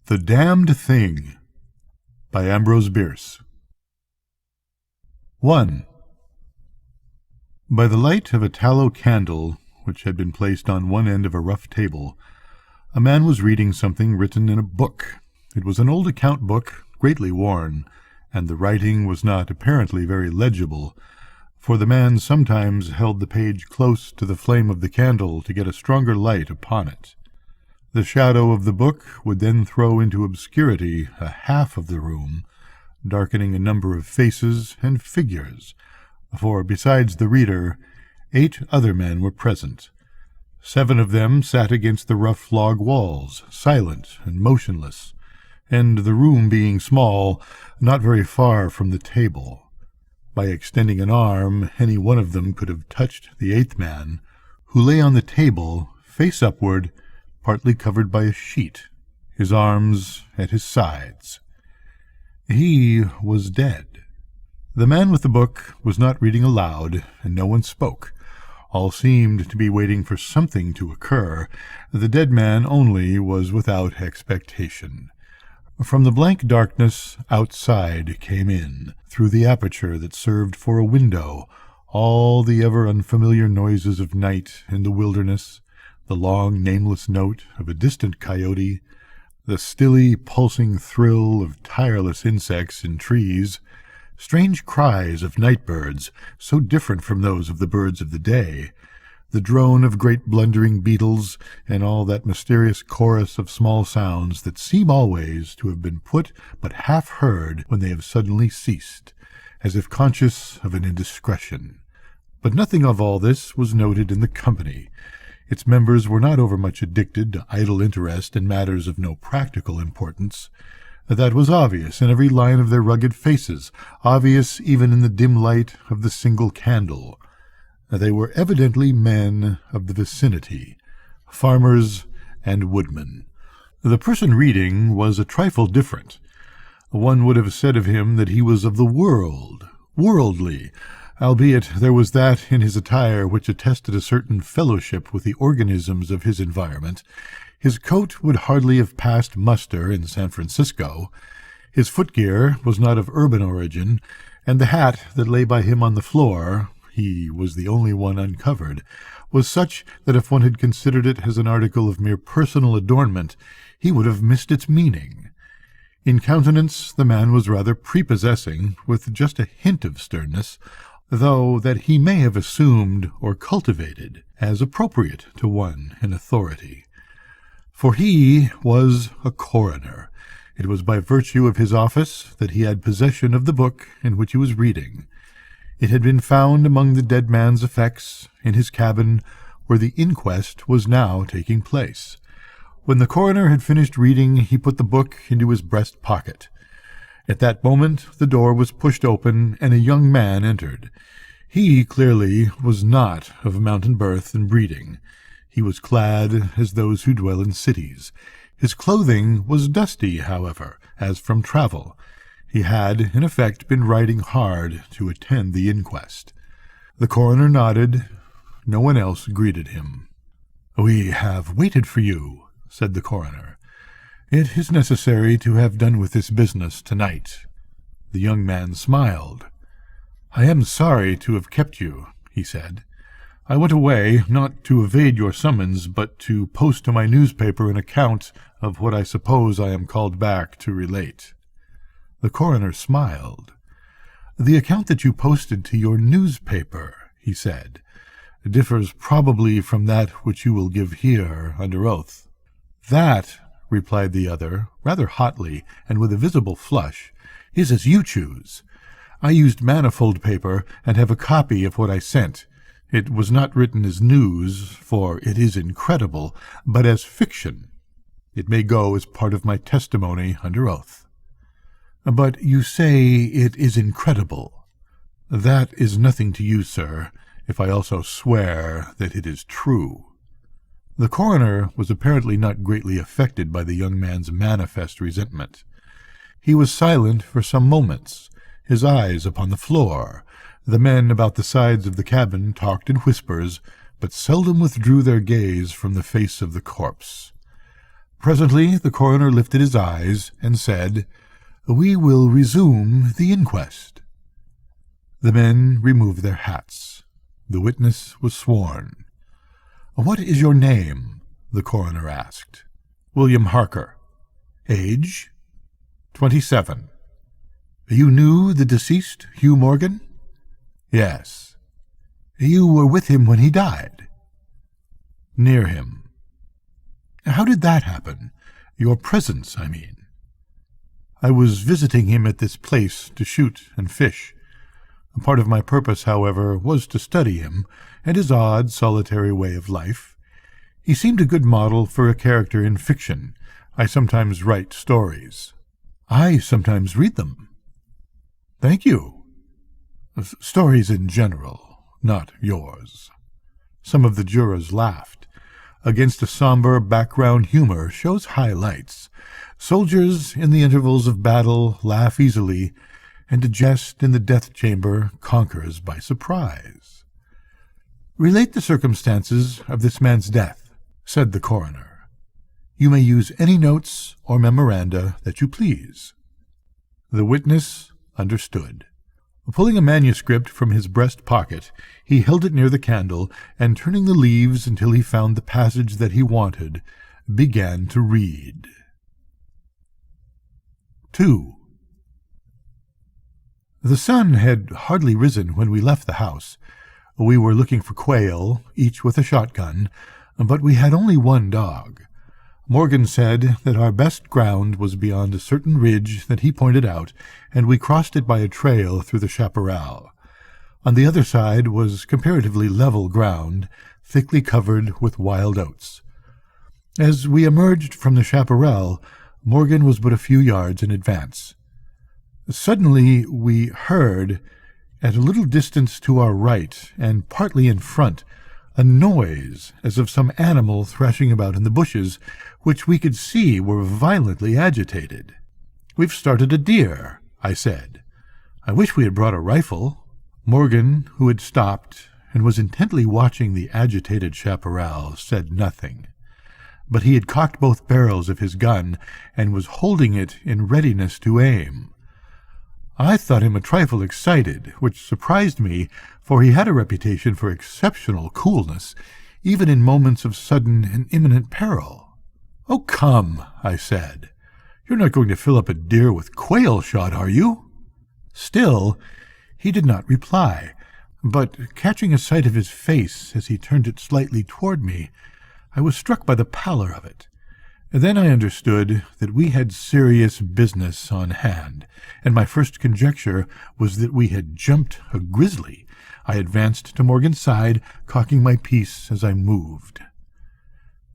The Damned Thing by Ambrose Bierce. 1. By the light of a tallow candle, which had been placed on one end of a rough table, a man was reading something written in a book. It was an old account book, greatly worn, and the writing was not apparently very legible, for the man sometimes held the page close to the flame of the candle to get a stronger light upon it. The shadow of the book would then throw into obscurity a half of the room, darkening a number of faces and figures, for besides the reader, 8 other men were present. 7 of them sat against the rough log walls, silent and motionless, and the room being small, not very far from the table. By extending an arm, any one of them could have touched the 8th man, who lay on the table, face upward, partly covered by a sheet, his arms at his sides. He was dead. The man with the book was not reading aloud, and no one spoke. All seemed to be waiting for something to occur. The dead man only was without expectation. From the blank darkness outside came in, through the aperture that served for a window, all the ever-unfamiliar noises of night in the wilderness, the long, nameless note of a distant coyote, the stilly, pulsing thrill of tireless insects in trees, strange cries of night birds, so different from those of the birds of the day, the drone of great blundering beetles, and all that mysterious chorus of small sounds that seem always to have been put but half heard when they have suddenly ceased, as if conscious of an indiscretion. But nothing of all this was noted in the company. Its members were not overmuch addicted to idle interest in matters of no practical importance. That was obvious in every line of their rugged faces, obvious even in the dim light of the single candle. They were evidently men of the vicinity, farmers and woodmen. The person reading was a trifle different. One would have said of him that he was of the world, worldly, albeit there was that in his attire which attested a certain fellowship with the organisms of his environment. His coat would hardly have passed muster in San Francisco. His footgear was not of urban origin, and the hat that lay by him on the floor, he was the only one uncovered, was such that if one had considered it as an article of mere personal adornment, he would have missed its meaning. In countenance the man was rather prepossessing, with just a hint of sternness, though that he may have assumed or cultivated as appropriate to one in authority. For he was a coroner. It was by virtue of his office that he had possession of the book in which he was reading. It had been found among the dead man's effects in his cabin, where the inquest was now taking place. When the coroner had finished reading, he put the book into his breast pocket. At that moment the door was pushed open, and a young man entered. He, clearly, was not of mountain birth and breeding. He was clad as those who dwell in cities. His clothing was dusty, however, as from travel. He had, in effect, been riding hard to attend the inquest. The coroner nodded. No one else greeted him. "We have waited for you," said the coroner. "It is necessary to have done with this business tonight." The young man smiled. "I am sorry to have kept you," he said. "I went away, not to evade your summons, but to post to my newspaper an account of what I suppose I am called back to relate." The coroner smiled. "The account that you posted to your newspaper," he said, "differs probably from that which you will give here under oath." "That," replied the other, rather hotly, and with a visible flush, "is as you choose. I used manifold paper, and have a copy of what I sent. It was not written as news, for it is incredible, but as fiction. It may go as part of my testimony under oath." "But you say it is incredible." "That is nothing to you, sir, if I also swear that it is true." The coroner was apparently not greatly affected by the young man's manifest resentment. He was silent for some moments, his eyes upon the floor. The men about the sides of the cabin talked in whispers, but seldom withdrew their gaze from the face of the corpse. Presently the coroner lifted his eyes and said, "We will resume the inquest." The men removed their hats. The witness was sworn. "What is your name?" the coroner asked. "William Harker." "Age?" 27. "You knew the deceased, Hugh Morgan?" "Yes." "You were with him when he died?" "Near him." "How did that happen? Your presence, I mean." "I was visiting him at this place to shoot and fish. A part of my purpose, however, was to study him and his odd, solitary way of life. He seemed a good model for a character in fiction. I sometimes write stories." "I sometimes read them." "Thank you." "Stories in general, not yours." Some of the jurors laughed. Against a somber background humor shows highlights. Soldiers in the intervals of battle laugh easily, and a jest in the death chamber conquers by surprise. "Relate the circumstances of this man's death," said the coroner. "You may use any notes or memoranda that you please." The witness understood. Pulling a manuscript from his breast pocket, he held it near the candle, and turning the leaves until he found the passage that he wanted, began to read. 2. The sun had hardly risen when we left the house. We were looking for quail, each with a shotgun, but we had only one dog. Morgan said that our best ground was beyond a certain ridge that he pointed out, and we crossed it by a trail through the chaparral. On the other side was comparatively level ground, thickly covered with wild oats. As we emerged from the chaparral, Morgan was but a few yards in advance. Suddenly we heard, at a little distance to our right and partly in front, a noise as of some animal thrashing about in the bushes, which we could see were violently agitated. "We've started a deer," I said. "I wish we had brought a rifle." Morgan, who had stopped and was intently watching the agitated chaparral, said nothing. But he had cocked both barrels of his gun and was holding it in readiness to aim. I thought him a trifle excited, which surprised me, for he had a reputation for exceptional coolness, even in moments of sudden and imminent peril. "Oh, come," I said. "You're not going to fill up a deer with quail shot, are you?" Still, he did not reply, but catching a sight of his face as he turned it slightly toward me, I was struck by the pallor of it. Then I understood that we had serious business on hand, and my first conjecture was that we had jumped a grizzly. I advanced to Morgan's side, cocking my piece as I moved.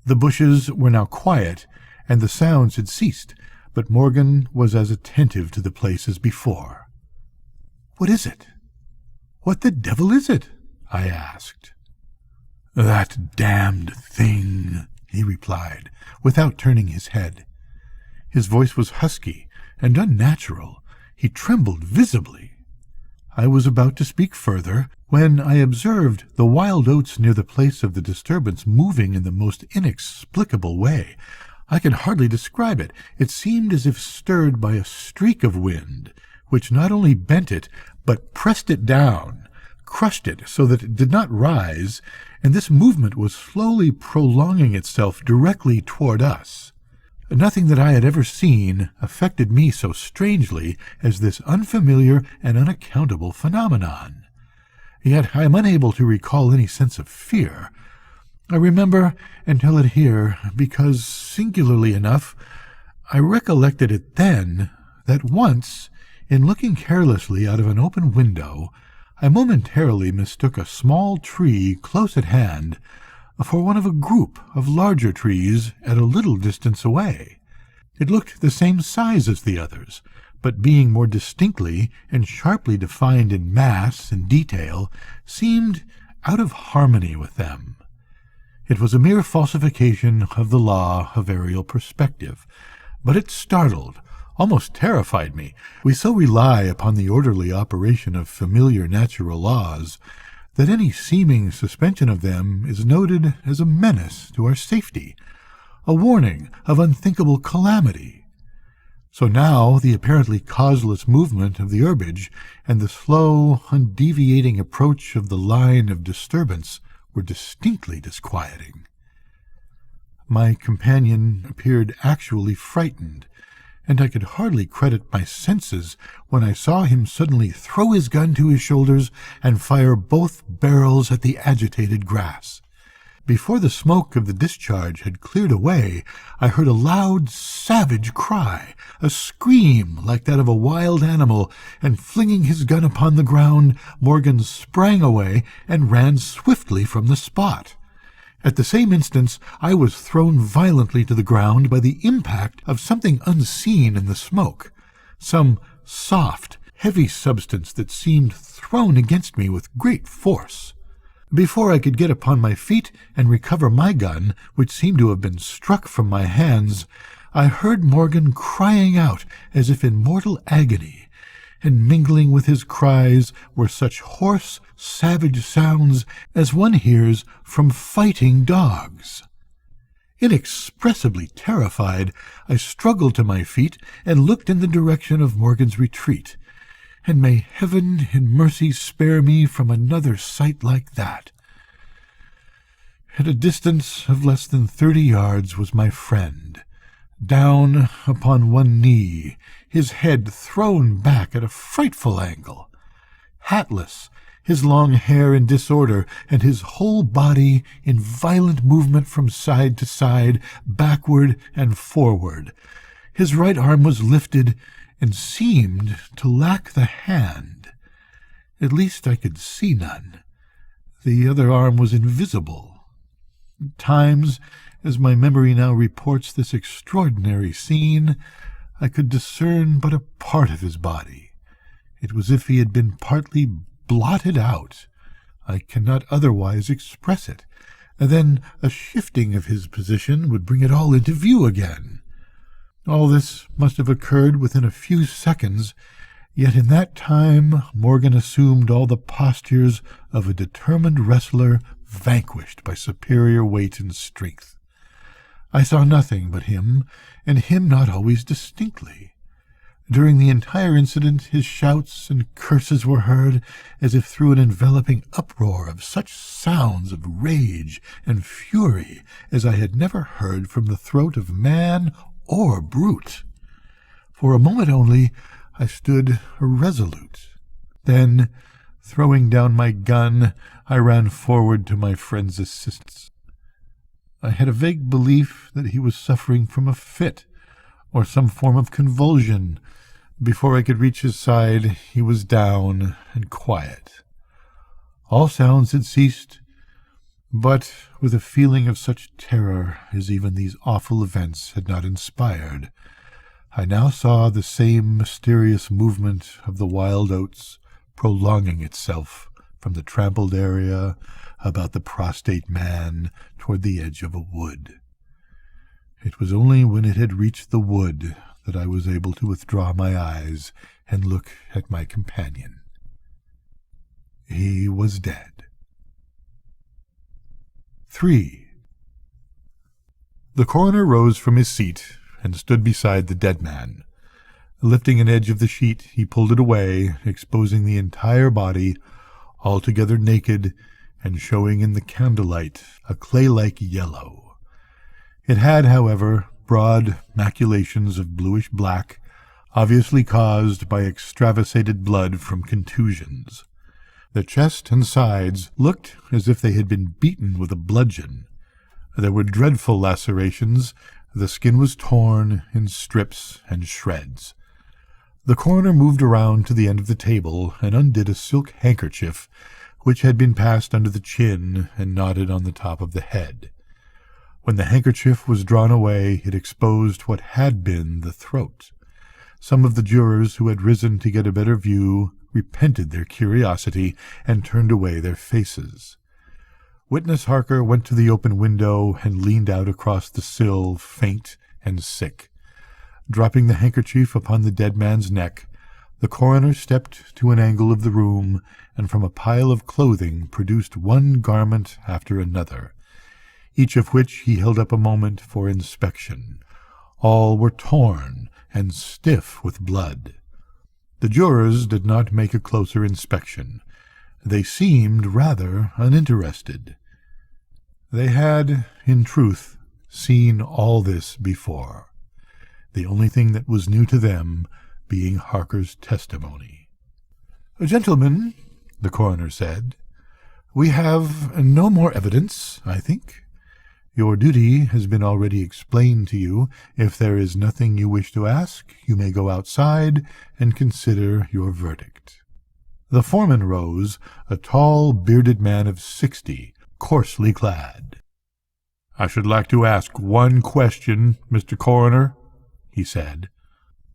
The bushes were now quiet, and the sounds had ceased, but Morgan was as attentive to the place as before. "What is it? What the devil is it?" I asked. "That damned thing," he replied, without turning his head. His voice was husky and unnatural. He trembled visibly. I was about to speak further when I observed the wild oats near the place of the disturbance moving in the most inexplicable way. I can hardly describe it. It seemed as if stirred by a streak of wind, which not only bent it, but pressed it down, crushed it so that it did not rise, and this movement was slowly prolonging itself directly toward us. Nothing that I had ever seen affected me so strangely as this unfamiliar and unaccountable phenomenon. Yet I am unable to recall any sense of fear. I remember and tell it here because, singularly enough, I recollected it then that once, in looking carelessly out of an open window, I momentarily mistook a small tree close at hand for one of a group of larger trees at a little distance away. It looked the same size as the others, but being more distinctly and sharply defined in mass and detail, seemed out of harmony with them. It was a mere falsification of the law of aerial perspective, but it startled, almost terrified me. We so rely upon the orderly operation of familiar natural laws that any seeming suspension of them is noted as a menace to our safety. a warning of unthinkable calamity. So now the apparently causeless movement of the herbage and the slow, undeviating approach of the line of disturbance were distinctly disquieting. My companion appeared actually frightened, and I could hardly credit my senses when I saw him suddenly throw his gun to his shoulders and fire both barrels at the agitated grass. Before the smoke of the discharge had cleared away, I heard a loud, savage cry, a scream like that of a wild animal, and flinging his gun upon the ground, Morgan sprang away and ran swiftly from the spot. At the same instant, I was thrown violently to the ground by the impact of something unseen in the smoke, some soft, heavy substance that seemed thrown against me with great force. Before I could get upon my feet and recover my gun, which seemed to have been struck from my hands, I heard Morgan crying out as if in mortal agony, and mingling with his cries were such hoarse, savage sounds as one hears from fighting dogs. Inexpressibly terrified, I struggled to my feet and looked in the direction of Morgan's retreat, and may heaven in mercy spare me from another sight like that. At a distance of less than 30 yards was my friend, down upon one knee, his head thrown back at a frightful angle, hatless, his long hair in disorder, and his whole body in violent movement from side to side, backward and forward. His right arm was lifted, and seemed to lack the hand. At least I could see none. The other arm was invisible. At times, as my memory now reports this extraordinary scene, I could discern but a part of his body. It was as if he had been partly blotted out. I cannot otherwise express it. And then a shifting of his position would bring it all into view again. All this must have occurred within a few seconds, yet in that time Morgan assumed all the postures of a determined wrestler vanquished by superior weight and strength. I saw nothing but him, and him not always distinctly. During the entire incident his shouts and curses were heard, as if through an enveloping uproar of such sounds of rage and fury as I had never heard from the throat of man or brute. For a moment only I stood irresolute. Then, throwing down my gun, I ran forward to my friend's assistance. I had a vague belief that he was suffering from a fit, or some form of convulsion. Before I could reach his side, he was down and quiet. All sounds had ceased, but with a feeling of such terror as even these awful events had not inspired, I now saw the same mysterious movement of the wild oats prolonging itself from the trampled area about the prostrate man toward the edge of a wood. It was only when it had reached the wood that I was able to withdraw my eyes and look at my companion. He was dead. 3. The coroner rose from his seat and stood beside the dead man. Lifting an edge of the sheet, he pulled it away, exposing the entire body, altogether naked, and showing in the candlelight a clay-like yellow. It had, however, broad maculations of bluish-black, obviously caused by extravasated blood from contusions. The chest and sides looked as if they had been beaten with a bludgeon. There were dreadful lacerations. The skin was torn in strips and shreds. The coroner moved around to the end of the table and undid a silk handkerchief which had been passed under the chin and knotted on the top of the head. When the handkerchief was drawn away, it exposed what had been the throat. Some of the jurors who had risen to get a better view repented their curiosity and turned away their faces. Witness Harker went to the open window and leaned out across the sill, faint and sick. Dropping the handkerchief upon the dead man's neck, the coroner stepped to an angle of the room and from a pile of clothing produced one garment after another. each of which he held up a moment for inspection. All were torn and stiff with blood. The jurors did not make a closer inspection. They seemed rather uninterested. They had, in truth, seen all this before, the only thing that was new to them being Harker's testimony. "Gentlemen," the coroner said, "we have no more evidence, I think. Your duty has been already explained to you. If there is nothing you wish to ask, you may go outside and consider your verdict." The foreman rose, a tall, bearded man of 60, coarsely clad. "I should like to ask one question, Mr. Coroner," he said.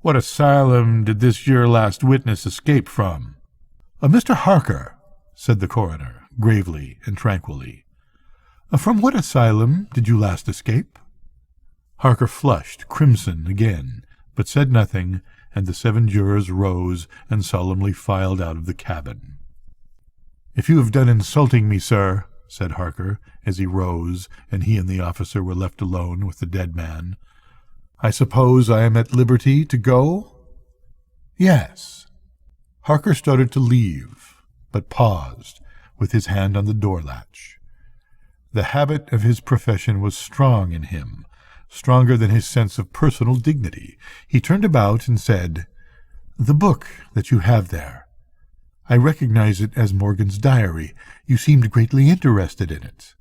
"What asylum did this your last witness escape from?" "Mr. Harker," said the coroner, gravely and tranquilly. "From what asylum did you last escape?" Harker flushed crimson again, but said nothing, and the 7 jurors rose and solemnly filed out of the cabin. "If you have done insulting me, sir," said Harker, as he rose, and he and the officer were left alone with the dead man, "I suppose I am at liberty to go?" "Yes." Harker started to leave, but paused, with his hand on the door latch. The habit of his profession was strong in him, stronger than his sense of personal dignity. He turned about and said, "The book that you have there. I recognize it as Morgan's diary. You seemed greatly interested in it.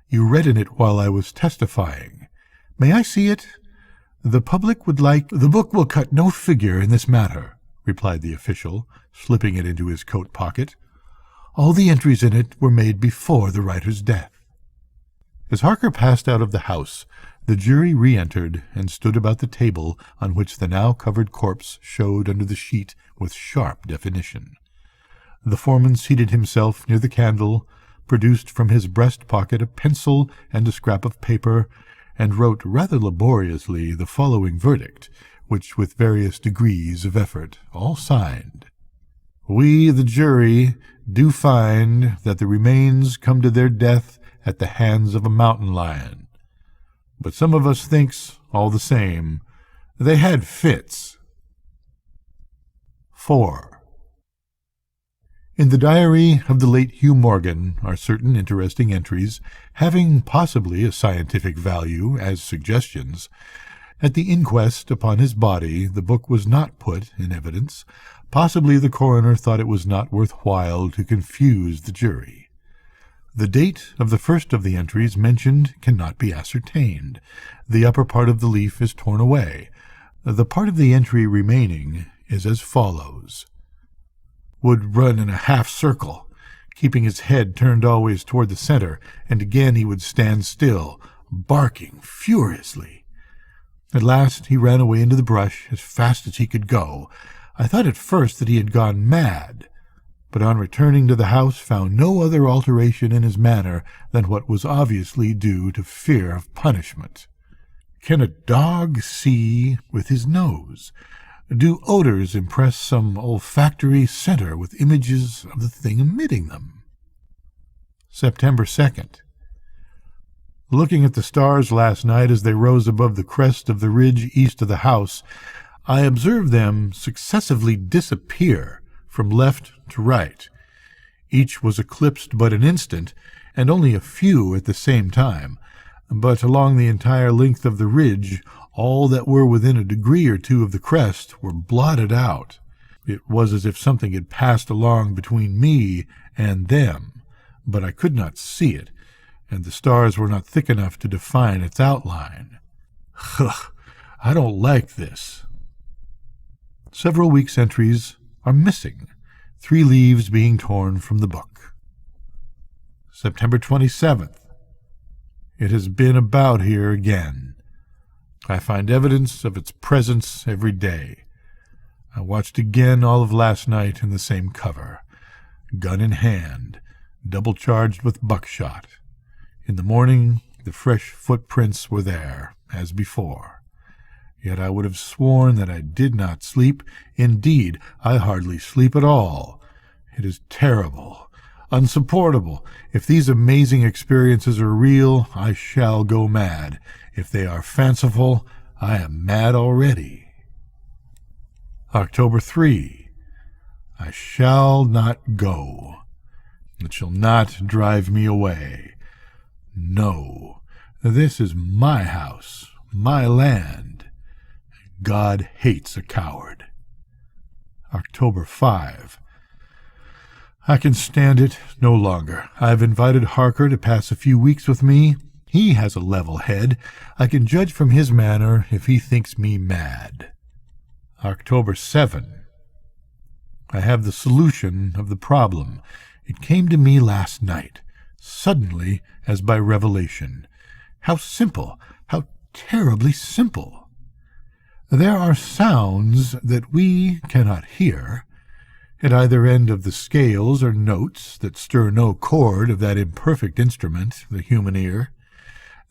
You read in it while I was testifying. May I see it? The public would like—" "The book will cut no figure in this matter," replied the official, slipping it into his coat pocket. "All the entries in it were made before the writer's death." As Harker passed out of the house, the jury re-entered and stood about the table on which the now covered corpse showed under the sheet with sharp definition. The foreman seated himself near the candle, produced from his breast pocket a pencil and a scrap of paper, and wrote rather laboriously the following verdict, which, with various degrees of effort, all signed: "We, the jury, do find that the remains come to their death at the hands of a mountain lion. But some of us thinks, all the same, they had fits." 4. In the diary of the late Hugh Morgan are certain interesting entries, having possibly a scientific value as suggestions. At the inquest upon his body, the book was not put in evidence. Possibly the coroner thought it was not worth while to confuse the jury. The date of the first of the entries mentioned cannot be ascertained. The upper part of the leaf is torn away. The part of the entry remaining is as follows: "Would run in a half-circle, keeping his head turned always toward the center, and again he would stand still, barking furiously. At last he ran away into the brush as fast as he could go. I thought at first that he had gone mad, but on returning to the house found no other alteration in his manner than what was obviously due to fear of punishment. Can a dog see with his nose? Do odors impress some olfactory center with images of the thing emitting them?" September 2nd. Looking at the stars last night as they rose above the crest of the ridge east of the house, I observed them successively disappear from left to right. Each was eclipsed but an instant, and only a few at the same time, but along the entire length of the ridge, all that were within a degree or two of the crest were blotted out. It was as if something had passed along between me and them, but I could not see it, and the stars were not thick enough to define its outline. Ugh, I don't like this. Several weeks' entries are missing, 3 leaves being torn from the book. September 27th. It has been about here again. I find evidence of its presence every day. I watched again all of last night in the same cover, gun in hand, double-charged with buckshot. In the morning, the fresh footprints were there, as before. Yet I would have sworn that I did not sleep. Indeed, I hardly sleep at all. It is terrible. Unsupportable. If these amazing experiences are real, I shall go mad. If they are fanciful, I am mad already. October 3. I shall not go. It shall not drive me away. No, this is my house, my land. God hates a coward. October 5. I can stand it no longer. I've invited Harker to pass a few weeks with me. He has a level head. I can judge from his manner if he thinks me mad. October 7. I have the solution of the problem. It came to me last night, suddenly as by revelation. How simple, how terribly simple. There are sounds that we cannot hear. At either end of the scales are notes that stir no chord of that imperfect instrument, the human ear.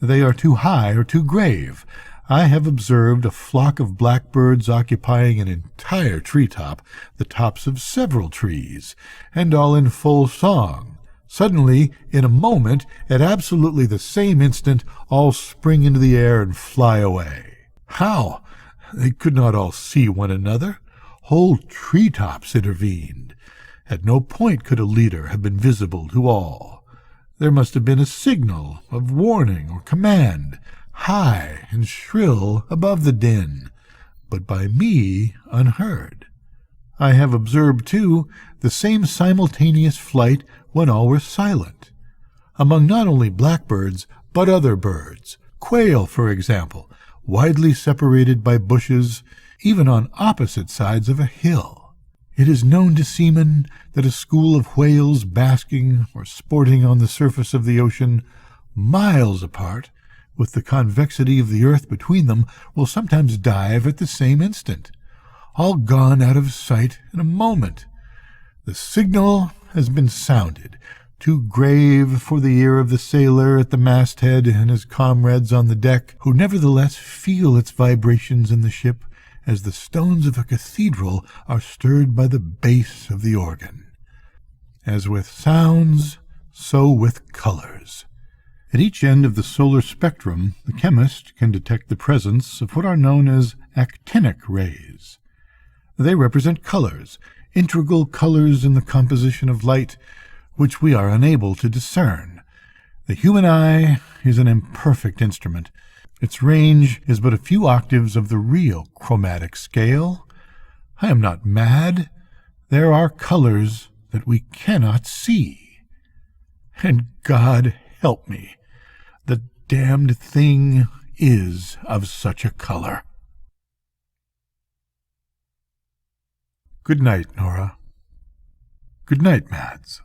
They are too high or too grave. I have observed a flock of blackbirds occupying an entire treetop, the tops of several trees, and all in full song. Suddenly, in a moment, at absolutely the same instant, all spring into the air and fly away. How? They could not all see one another. Whole treetops intervened. At no point could a leader have been visible to all. There must have been a signal of warning or command, high and shrill above the din, but by me unheard. I have observed, too, the same simultaneous flight when all were silent, among not only blackbirds, but other birds, quail, for example, widely separated by bushes, even on opposite sides of a hill. It is known to seamen that a school of whales basking or sporting on the surface of the ocean, miles apart, with the convexity of the earth between them, will sometimes dive at the same instant, all gone out of sight in a moment. The signal has been sounded, too grave for the ear of the sailor at the masthead and his comrades on the deck, who nevertheless feel its vibrations in the ship as the stones of a cathedral are stirred by the bass of the organ. As with sounds, so with colors. At each end of the solar spectrum, the chemist can detect the presence of what are known as actinic rays. They represent colors, integral colors in the composition of light, which we are unable to discern. The human eye is an imperfect instrument. Its range is but a few octaves of the real chromatic scale. I am not mad. There are colors that we cannot see. And God help me, the damned thing is of such a color. Good night, Nora. Good night, Mads.